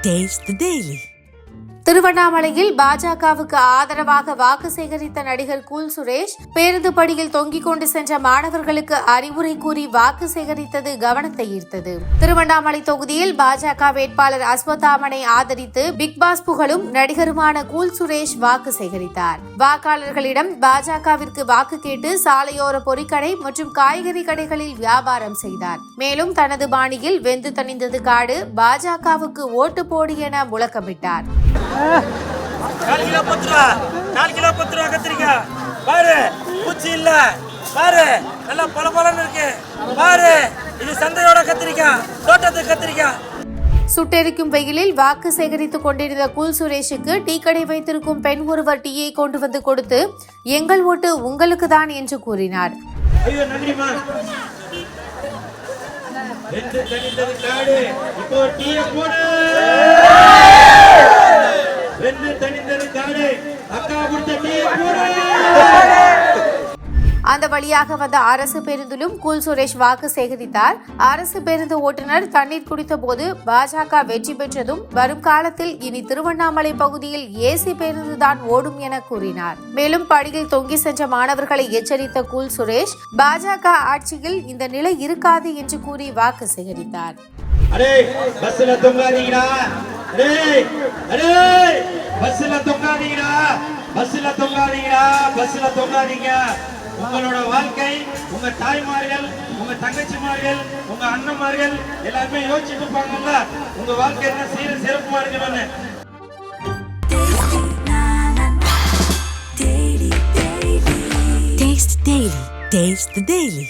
Taste the Daily. திருவண்ணாமலையில் பாஜகவுக்கு ஆதரவாக வாக்கு சேகரித்த நடிகர் கூல் சுரேஷ் பேருந்து படியில் தொங்கிக் கொண்டு சென்ற மாணவர்களுக்கு அறிவுரை கூறி வாக்கு சேகரித்தது கவனத்தை ஈர்த்தது. திருவண்ணாமலை தொகுதியில் பாஜக வேட்பாளர் அஸ்வத்தாமனை ஆதரித்து பிக் பாஸ் புகழும் நடிகருமான கூல் சுரேஷ் வாக்கு சேகரித்தார். வாக்காளர்களிடம் பாஜகவிற்கு வாக்கு கேட்டு சாலையோர பொறிக்கடை மற்றும் காய்கறி கடைகளில் வியாபாரம் செய்தார். மேலும் தனது பாணியில் வெந்து தணிந்தது காடு, பாஜகவுக்கு ஓட்டு போடு என முழக்கமிட்டார். 4 கிலோ 10 ரூபா 4 கிலோ 10 ரூபா கத்திரிக்காய் பாரு, பூச்சி இல்ல பாரு, நல்லா பளபளன்னு இருக்கு பாரு, இது சந்தையோட கத்திரிக்காய், தோட்டத்து கத்திரிக்காய். சுட்டெரிக்கும் வெயிலில் வாக்கு சேகரித்துக் கொண்டிருந்த கூல் சுரேஷுக்கு டீ கடை வைத்திருக்கும் பெண் ஒருவர் டீயை கொண்டு வந்து கொடுத்து எங்கள் ஓட்டு உங்களுக்கு தான் என்று கூறினார். அந்த வழியாக வந்த அரசு பேருந்திலும் கூல் சுரேஷ் வாக்கு சேகரித்தார். அரசு பேருந்து ஓட்டுநர் தண்ணீர் குடித்த போது பாஜக வெற்றி பெற்றதும் வரும் காலத்தில் இனி திருவண்ணாமலை பகுதியில் ஏசி பேருந்து தான் ஓடும் என கூறினார். மேலும் படியில் தொங்கி சென்ற மாணவர்களை எச்சரித்த கூல் சுரேஷ் பாஜக ஆட்சியில் இந்த நிலை இருக்காது என்று கூறி வாக்கு சேகரித்தார். உங்களோட வாழ்க்கை, உங்க தாய்மார்கள், உங்க தங்கச்சிமார்கள், உங்க அண்ணன்மார்கள் எல்லாருமே யோசிச்சுட்டு இருப்பாங்கல்ல, உங்க வாழ்க்கை என்ன சீர சிறப்புமா இருக்கணும்னு. Taste Daily. Taste the Daily.